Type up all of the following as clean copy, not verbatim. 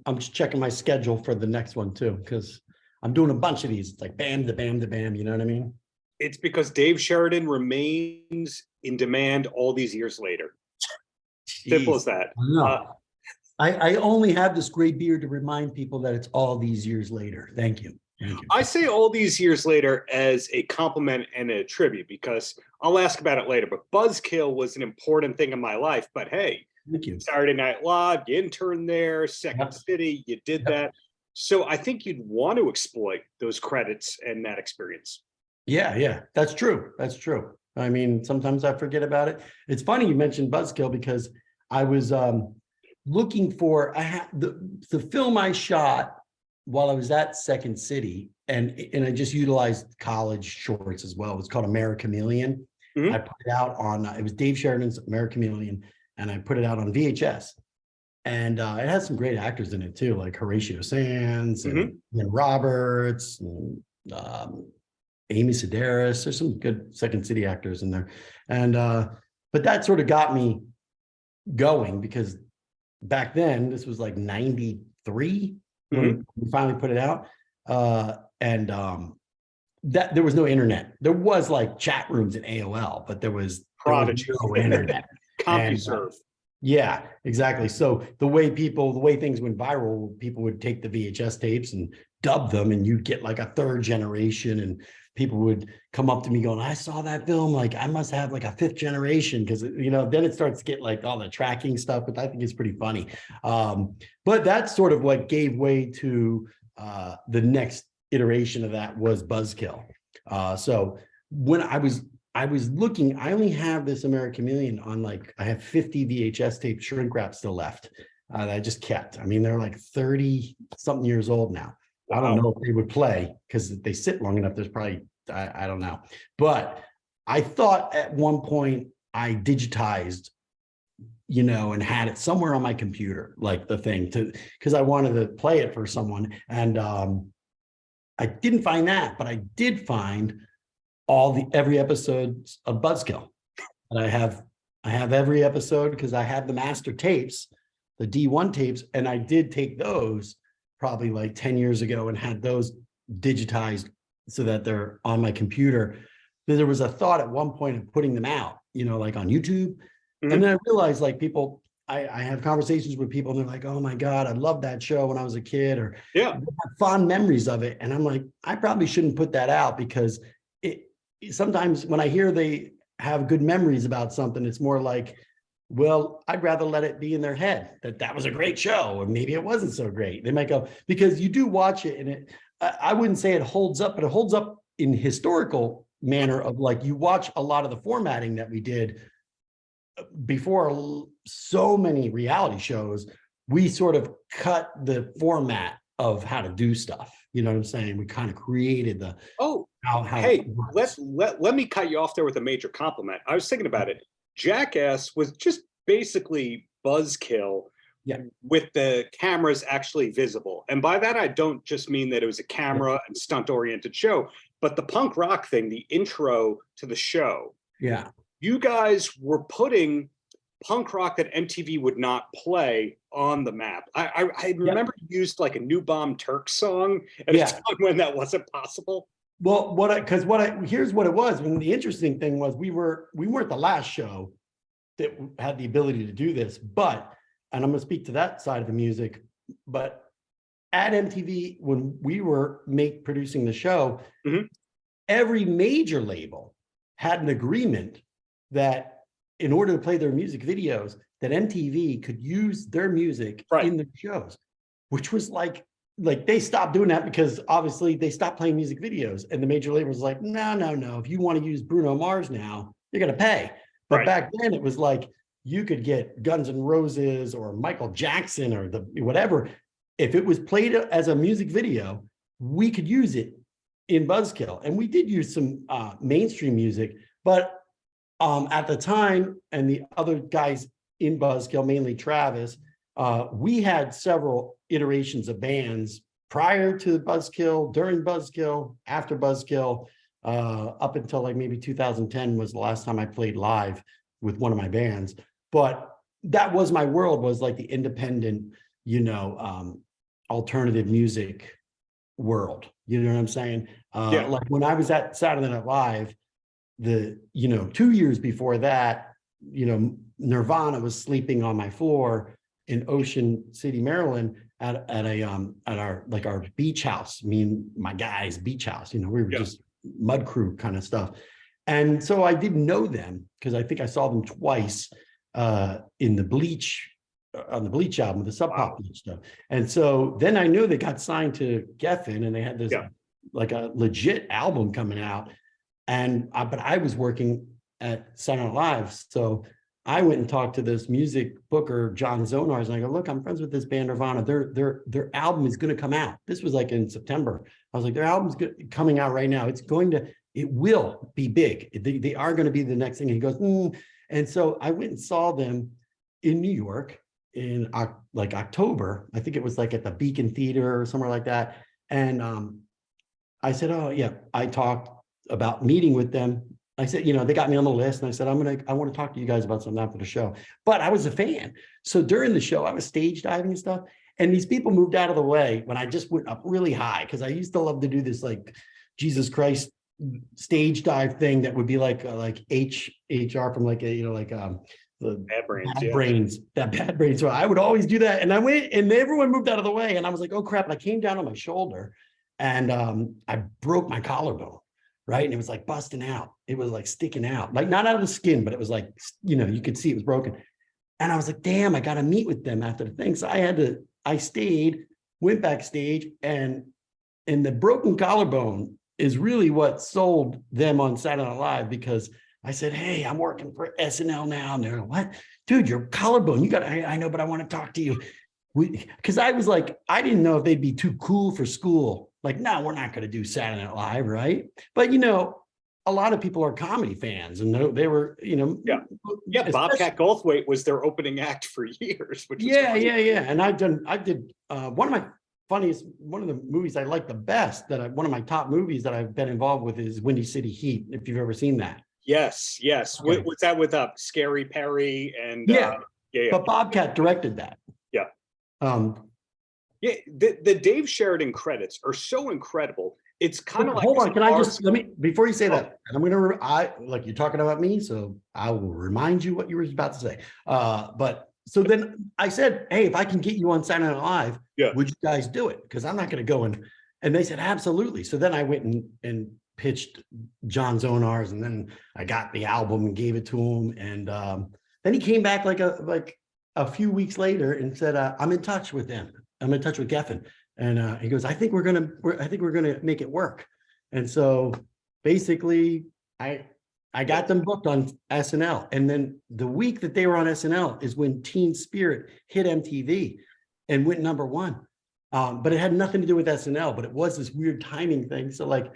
I'm just checking my schedule for the next one too, because I'm doing a bunch of these. It's like bam, the bam, the bam. You know what I mean? It's because Dave Sheridan remains in demand all these years later. Simple as that. No, I only have this gray beard to remind people that it's all these years later. Thank you. Thank you. I say all these years later as a compliment and a tribute, because I'll ask about it later, but Buzzkill was an important thing in my life. But hey, thank you. Saturday Night Live, you interned there, Second City, you did that. So I think you'd want to exploit those credits and that experience. Yeah, that's true. That's true. I mean, sometimes I forget about it. It's funny you mentioned Buzzkill, because I was looking for the film I shot while I was at Second City, and I just utilized college shorts as well. It was called Americhameleon. I put it out on, it was Dave Sheridan's Americhameleon, and I put it out on VHS. And it has some great actors in it too, like Horatio Sands and Ian Roberts, and Amy Sedaris. There's some good Second City actors in there. And but that sort of got me going, because back then, this was like 93 when we finally put it out. And that there was no internet. There was like chat rooms in AOL, but there was no internet. CompuServe. Yeah, exactly. So the way things went viral, people would take the VHS tapes and dub them, and you'd get like a third generation, and people would come up to me going, I saw that film, like I must have like a fifth generation, because then it starts to get like all the tracking stuff, but I think it's pretty funny. But that's sort of what gave way to the next iteration of that was Buzzkill. So when I was looking, I only have this Americhameleon on, like, I have 50 VHS tape shrink wrap still left that I just kept. I mean, they're like 30 something years old now. Wow. I don't know if they would play, because if they sit long enough, there's probably, I don't know. But I thought at one point I digitized, and had it somewhere on my computer, like the thing, because I wanted to play it for someone. And I didn't find that, but I did find every episode of Buzzkill. And I have every episode, because I have the master tapes, the D1 tapes, and I did take those probably like 10 years ago and had those digitized so that they're on my computer. There was a thought at one point of putting them out, like on YouTube. And then I realized, like, people, I have conversations with people, and they're like, oh my God, I loved that show when I was a kid, or they have fond memories of it. And I'm like, I probably shouldn't put that out, because sometimes when I hear they have good memories about something, it's more like, well, I'd rather let it be in their head that was a great show, or maybe it wasn't so great. They might go, because you do watch it, and I wouldn't say it holds up, but it holds up in historical manner of, like, you watch a lot of the formatting that we did before so many reality shows. We sort of cut the format of how to do stuff. You know what I'm saying? We kind of created the hey, let me cut you off there with a major compliment. I was thinking about it. Jackass was just basically Buzzkill with the cameras actually visible. And by that, I don't just mean that it was a camera and stunt-oriented show, but the punk rock thing, the intro to the show. Yeah. You guys were putting punk rock that MTV would not play on the map. I remember you used like a New Bomb Turks song at a time when that wasn't possible. Well, here's what it was. And the interesting thing was we weren't the last show that had the ability to do this, and I'm going to speak to that side of the music, but at MTV, when we were producing the show, every major label had an agreement that in order to play their music videos, that MTV could use their music in the shows, which was like they stopped doing that, because obviously they stopped playing music videos, and the major label was like, no, if you want to use Bruno Mars now, you're going to pay. But back then it was like, you could get Guns N' Roses or Michael Jackson or whatever. If it was played as a music video, we could use it in Buzzkill. And we did use some mainstream music, but at the time, and the other guys in Buzzkill, mainly Travis, we had several iterations of bands prior to Buzzkill, during Buzzkill, after Buzzkill, up until like maybe 2010 was the last time I played live with one of my bands. But that was my world, was like the independent, alternative music world. You know what I'm saying? Like when I was at Saturday Night Live, 2 years before that, Nirvana was sleeping on my floor in Ocean City, Maryland, at our beach house. Me and my guys' beach house. We were just mud crew kind of stuff. And so I didn't know them because I think I saw them twice in the Bleach, on the Bleach album, the Sub Pop Bleach stuff. And so then I knew they got signed to Geffen, and they had this like a legit album coming out. But I was working at Saturday Night Live, so I went and talked to this music booker, John Zonars, and I go, look, I'm friends with this band Nirvana. Their album is going to come out. This was like in September. I was like, their album's coming out right now. It will be big. They are going to be the next thing. And he goes, And so I went and saw them in New York in like October. I think it was like at the Beacon Theater or somewhere like that. And I said, oh yeah, I talked about meeting with them. I said, they got me on the list, and I said, I want to talk to you guys about something after the show. But I was a fan. So during the show, I was stage diving and stuff. And these people moved out of the way when I just went up really high, because I used to love to do this like Jesus Christ stage dive thing that would be like HR from like the bad brains. So I would always do that. And I went, and everyone moved out of the way. And I was like, oh crap. And I came down on my shoulder, and I broke my collarbone. Right. And it was like busting out. It was like sticking out, like not out of the skin, but it was like, you could see it was broken. And I was like, damn, I got to meet with them after the thing. So I stayed, went backstage, and the broken collarbone is really what sold them on Saturday Night Live, because I said, hey, I'm working for SNL now. And they're like, what? Dude, your collarbone, I know, but I want to talk to you. Because I was like, I didn't know if they'd be too cool for school. Like, no, we're not going to do Saturday Night Live, right? But, a lot of people are comedy fans, and they were, Bobcat Goldthwait was their opening act for years. Which And I did one of the movies I like the best, one of my top movies that I've been involved with is Windy City Heat, if you've ever seen that. Yes. Okay. What's that with Scary Perry and but Bobcat directed that. The Dave Sheridan credits are so incredible. It's kind of like, hold on, can I just before you say that, and I'm like you're talking about me, so I will remind you what you were about to say. But so then I said, hey, if I can get you on Saturday Night Live, would you guys do it? Because I'm not going to go and they said absolutely. So then I went and pitched John Zonars, and then I got the album and gave it to him, and then he came back like a few weeks later and said, I'm in touch with them. I'm in touch with Geffen. And he goes, I think we're gonna make it work. And so basically I got them booked on SNL. And then the week that they were on SNL is when Teen Spirit hit MTV and went #1. But it had nothing to do with SNL, but it was this weird timing thing. So like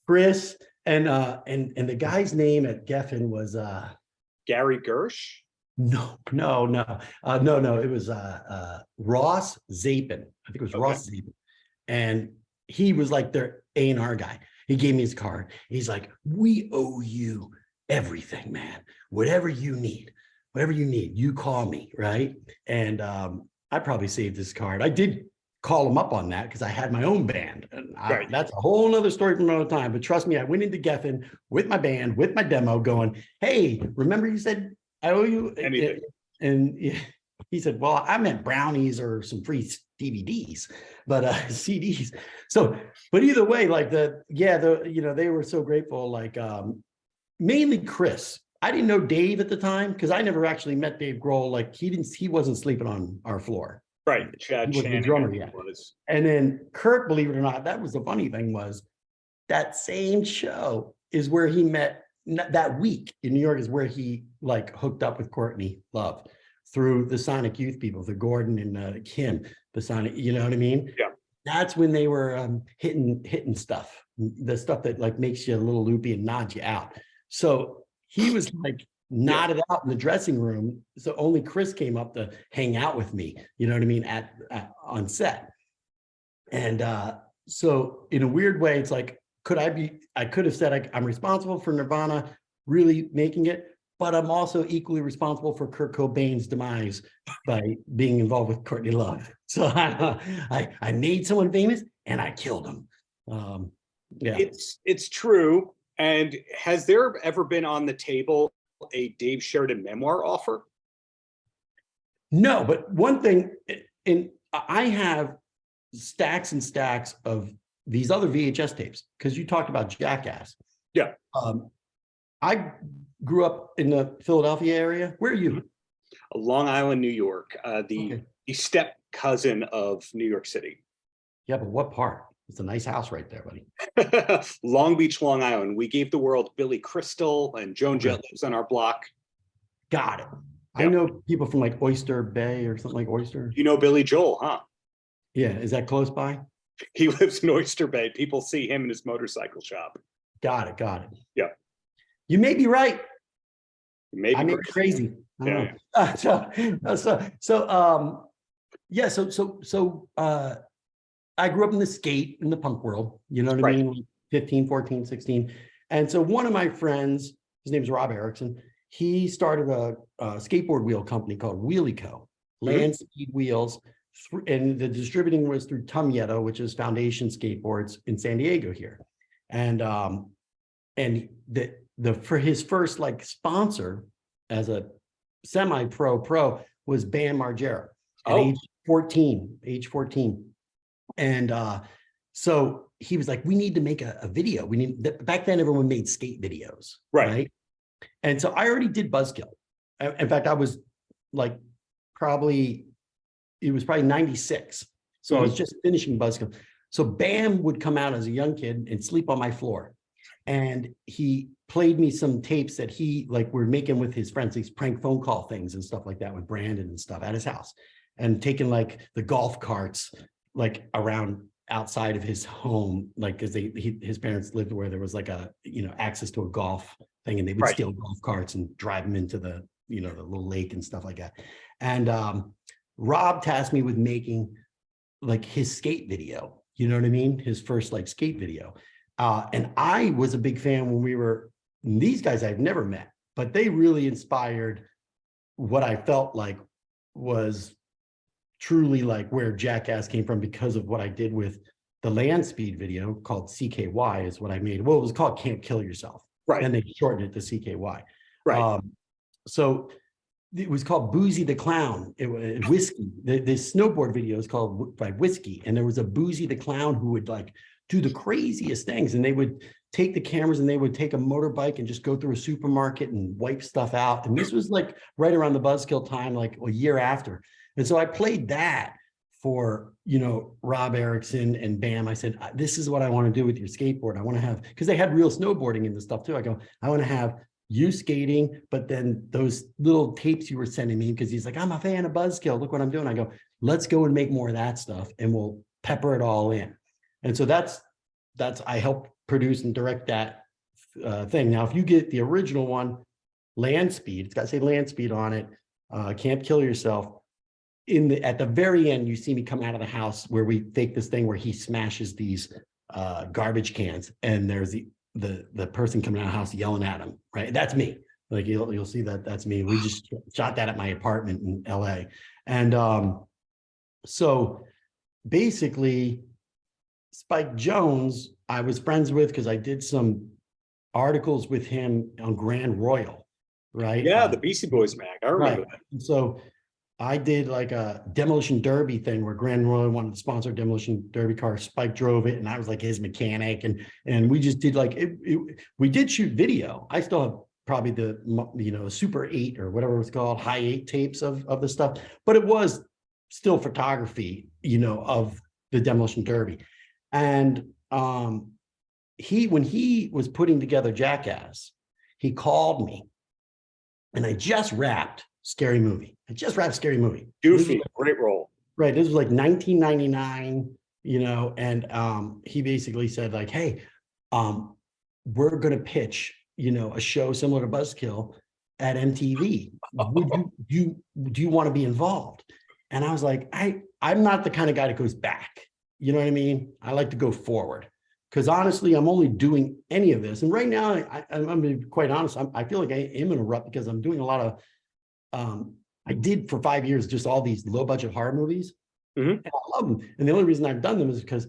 Chris and the guy's name at Geffen was Gary Gersh. No. It was Ross Zapin. I think it was Ross Zapin. And he was like their A&R guy. He gave me his card. He's like, we owe you everything, man. Whatever you need, you call me, right? And I probably saved his card. I did call him up on that because I had my own band. And that's a whole nother story from another time. But trust me, I went into Geffen with my band, with my demo going, hey, remember you said, I owe you anything. And he said, well, I meant brownies or some free DVDs, but CDs. So, but either way, like they were so grateful, like mainly Chris. I didn't know Dave at the time because I never actually met Dave Grohl. Like he wasn't sleeping on our floor. Right. Chad he was the drummer yet. And then Kirk, believe it or not, that was the funny thing was that same show is where he met. That week in New York is where he like hooked up with Courtney Love through the Sonic Youth people, the Gordon and Kim, the Sonic, you know what I mean? Yeah. That's when they were hitting stuff, the stuff that like makes you a little loopy and nods you out. So he was like nodded out in the dressing room. So only Chris came up to hang out with me, you know what I mean, on set. And so in a weird way, it's like, I could have said I'm responsible for Nirvana really making it, but I'm also equally responsible for Kurt Cobain's demise by being involved with Courtney Love. So I made someone famous and I killed him. Yeah, it's true. And has there ever been on the table a Dave Sheridan memoir offer? no, but one thing, I have stacks and stacks of these other VHS tapes because you talked about Jackass. Yeah. I grew up in the Philadelphia area. Where are you? Long Island, New York, the step cousin of New York City. Yeah, but what part? It's a nice house right there, buddy. Long Beach, Long Island. We gave the world Billy Crystal, and Joan Jett lives on our block. Got it. Yeah. I know people from like Oyster Bay or something like Oyster. You know Billy Joel, huh? Yeah, is that close by? He lives in Oyster Bay. People see him in his motorcycle shop. Got it. Got it. Yeah. You may be right. Maybe I may be crazy. I grew up in the skate, in the punk world, you know what I mean? 15, 14, 16. And so one of my friends, his name is Rob Erickson, he started a skateboard wheel company called Wheelie Co. Land Speed Wheels. And the distributing was through Tumyeto, which is Foundation Skateboards in San Diego here. And for his first like sponsor as a semi-pro was Bam Margera at age 14. And so he was like, we need to make a video. Back then everyone made skate videos. Right. And so I already did Buzzkill. In fact, I was like, it was probably 96. So I was just finishing Buzzkill. So Bam would come out as a young kid and sleep on my floor. And he played me some tapes that he like were making with his friends, these prank phone call things and stuff like that with Brandon and stuff at his house, and taking like the golf carts like around outside of his home, like because his parents lived where there was like a access to a golf thing, and they would steal golf carts and drive them into the the little lake and stuff like that. And Rob tasked me with making like his skate video, you know what I mean? His first like skate video. And I was a big fan when these guys I've never met, but they really inspired what I felt like was truly like where Jackass came from, because of what I did with the land speed video called CKY is what I made. Well, it was called Can't Kill Yourself. Right. And they shortened it to CKY. Right. So it was called Boozy the Clown. It was Whiskey. The snowboard video is called by Whiskey. And there was a Boozy the Clown who would like do the craziest things. And they would take the cameras and they would take a motorbike and just go through a supermarket and wipe stuff out. And this was like right around the Buzzkill time, like a year after. And so I played that for, Rob Erickson and Bam. I said, this is what I want to do with your skateboard. I want to have, because they had real snowboarding in the stuff too. I go, I want to have you skating, but then those little tapes you were sending me, because he's like, I'm a fan of Buzzkill. Look what I'm doing. I go, let's go and make more of that stuff and we'll pepper it all in. And so that's I helped produce and direct that thing. Now, if you get the original one, Land Speed, it's got to say Land Speed on it. Can't Kill Yourself. At the very end, you see me come out of the house where we fake this thing where he smashes these garbage cans, and there's the person coming out of the house yelling at him. Right, that's me. Like you'll see that's me. We just shot that at my apartment in LA, and so basically, Spike Jonze, I was friends with because I did some articles with him on Grand Royal, right? Yeah, the Beastie Boys mag. I remember that. And so I did like a demolition derby thing where Grand Royal wanted to sponsor a demolition derby car. Spike drove it, and I was like his mechanic, and we just did like we did shoot video. I still have probably the Super 8 or whatever it was called, high 8 tapes of the stuff, but it was still photography, of the demolition derby. And when he was putting together Jackass, he called me, and I just wrapped Scary Movie. Goofy, great role. Right. This was like 1999, and he basically said like, hey, we're going to pitch, a show similar to Buzzkill at MTV. Do you want to be involved? And I was like, I'm not the kind of guy that goes back. You know what I mean? I like to go forward. Because honestly, I'm only doing any of this. And right now, I'm going to be quite honest. I feel like I am in a rut because I'm doing a lot of, I did for 5 years, just all these low budget horror movies. And I love them. And the only reason I've done them is because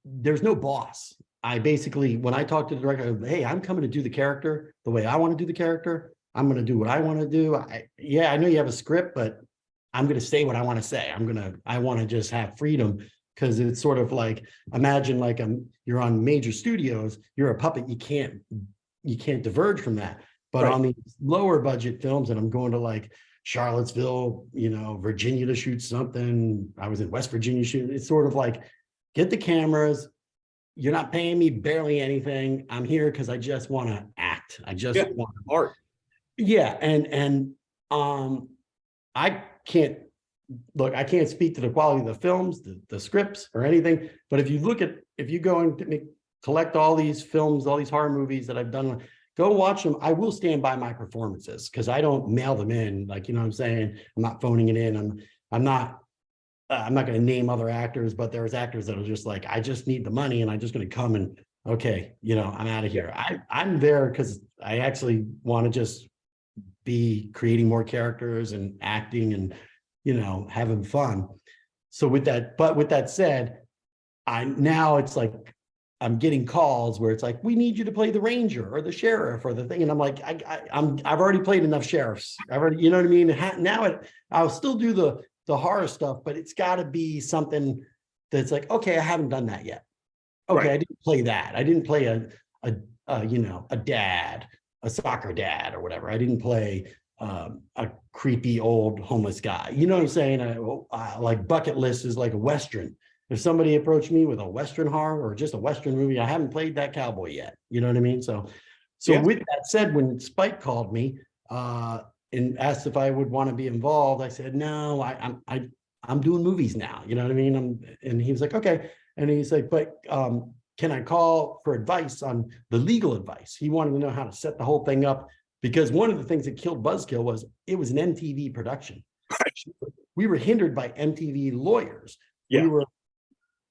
there's no boss. I basically, when I talk to the director, hey, I'm coming to do the character the way I want to do the character. I'm going to do what I want to do. I know you have a script, but I'm going to say what I want to say. I want to just have freedom, because it's sort of like, imagine like you're on major studios, you're a puppet. You can't diverge from that. But on these lower budget films, and I'm going to like Charlottesville, Virginia to shoot something. I was in West Virginia shooting. It's sort of like, get the cameras. You're not paying me barely anything. I'm here because I just want to act. I just want art. Yeah. And I can't speak to the quality of the films, the scripts or anything. But if you go and collect all these films, all these horror movies that I've done, go watch them. I will stand by my performances because I don't mail them in. Like, you know what I'm saying? I'm not phoning it in. I'm not going to name other actors, but there's actors that are just like, I just need the money and I'm just going to come and, okay, I'm out of here. I'm there because I actually want to just be creating more characters and acting and, having fun. So with that said, it's like, I'm getting calls where it's like, we need you to play the ranger or the sheriff or the thing. And I'm like, I've already played enough sheriffs. You know what I mean? Now I'll still do the horror stuff, but it's got to be something that's like, okay, I haven't done that yet. Okay, I didn't play that. I didn't play a dad, a soccer dad or whatever. I didn't play a creepy old homeless guy. You know what I'm saying? Like bucket list is like a Western. If somebody approached me with a Western horror or just a Western movie, I haven't played that cowboy yet. You know what I mean? So with that said, when Spike called me and asked if I would want to be involved, I said, no, I'm doing movies now. You know what I mean? And he was like, okay. And he's like, but can I call for advice on the legal advice? He wanted to know how to set the whole thing up, because one of the things that killed Buzzkill was it was an MTV production. We were hindered by MTV lawyers. Yeah.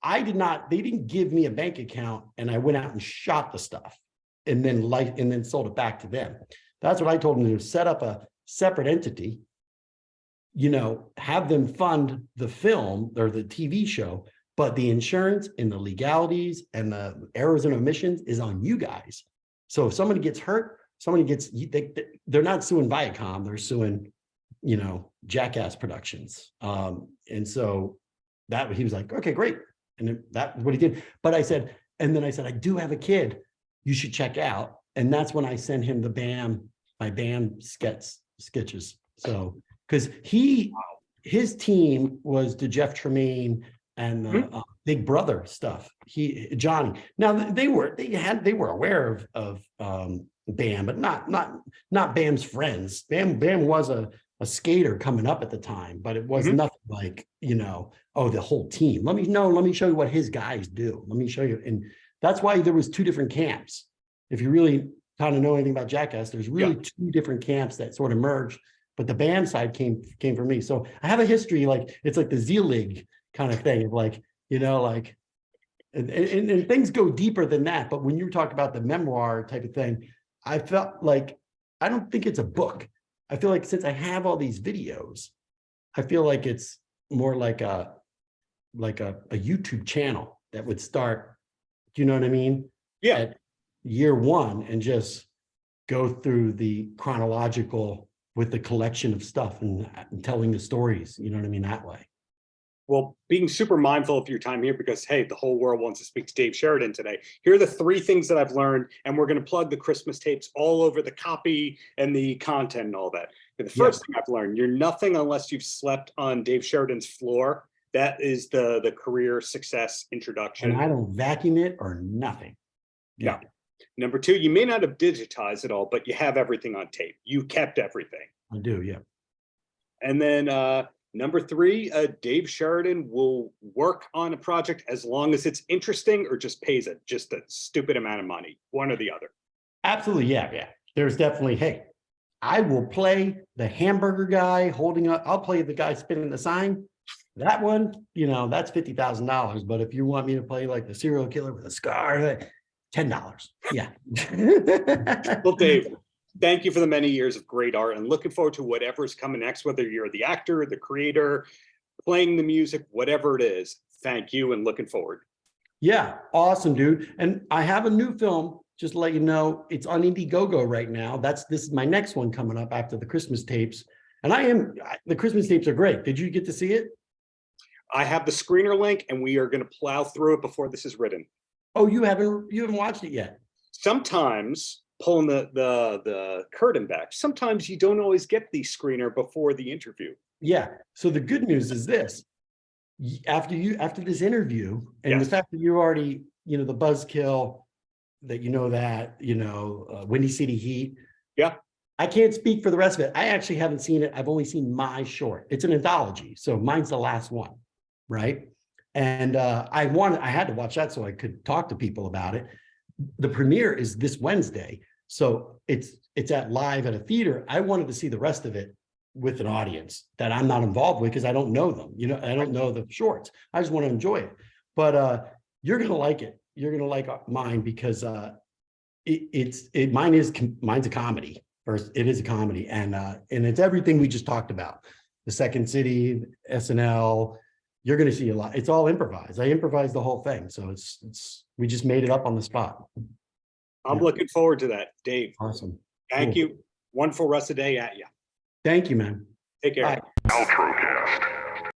They didn't give me a bank account and I went out and shot the stuff and then sold it back to them. That's what I told them to do. Set up a separate entity, have them fund the film or the TV show, but the insurance and the legalities and the errors and omissions is on you guys. So if somebody gets hurt, they're not suing Viacom, they're suing, Jackass Productions. And so he was like, okay, great. And that's what he did. But I said, I do have a kid you should check out. And that's when I sent him my BAM sketches. So, because his team was the Jeff Tremaine and the Big Brother stuff. Johnny. Now they were aware of BAM, but not BAM's friends. BAM was a skater coming up at the time, but it was nothing like, the whole team. Let me show you what his guys do. Let me show you. And that's why there was two different camps. If you really kind of know anything about Jackass, there's really two different camps that sort of merged, but the BAM side came from me. So I have a history, like, it's like the Z League kind of thing of like, and things go deeper than that. But when you talk about the memoir type of thing, I felt like, I don't think it's a book. I feel like since I have all these videos, I feel like it's more like a YouTube channel that would start, do you know what I mean? Yeah. At year one and just go through the chronological with the collection of stuff and telling the stories, you know what I mean, that way. Well, being super mindful of your time here, because, hey, the whole world wants to speak to Dave Sheridan today. Here are the 3 things that I've learned, and we're going to plug the Christmas tapes all over the copy and the content and all that. And the first thing I've learned, you're nothing unless you've slept on Dave Sheridan's floor. That is the career success introduction. And I don't vacuum it or nothing. Yeah. Number 2, you may not have digitized it all, but you have everything on tape. You kept everything. I do, yeah. And then number 3, Dave Sheridan will work on a project as long as it's interesting or just pays just a stupid amount of money, one or the other. Absolutely, yeah. There's definitely, hey, I will play the hamburger guy holding up. I'll play the guy spinning the sign That one, that's $50,000. But if you want me to play like the serial killer with a scar, $10. Yeah. Well, Dave, thank you for the many years of great art, and looking forward to whatever's coming next, whether you're the actor, the creator, playing the music, whatever it is. Thank you, and looking forward. Yeah, awesome, dude. And I have a new film, just to let you know, it's on Indiegogo right now. This is my next one coming up after the Christmas tapes. And the Christmas tapes are great. Did you get to see it? I have the screener link, and we are going to plow through it before this is written. Oh, you haven't watched it yet? Sometimes, pulling the curtain back, sometimes you don't always get the screener before the interview. Yeah. So the good news is this: after this interview, and the fact that you already, the Buzzkill, Windy City Heat. Yeah. I can't speak for the rest of it. I actually haven't seen it. I've only seen my short. It's an anthology, so mine's the last one, right? And I had to watch that so I could talk to people about it. The premiere is this Wednesday, so it's live at a theater. I wanted to see the rest of it with an audience that I'm not involved with because I don't know them. I don't know the shorts. I just want to enjoy it. But you're gonna like it. You're gonna like mine because mine's a comedy. First, it is a comedy, and it's everything we just talked about. The Second City, SNL. You're going to see a lot. It's all improvised. I improvised the whole thing, so we just made it up on the spot. I'm looking forward to that, Dave. Awesome. Thank you. Wonderful rest of the day at you. Thank you, man. Take care. Bye. Paltrocast.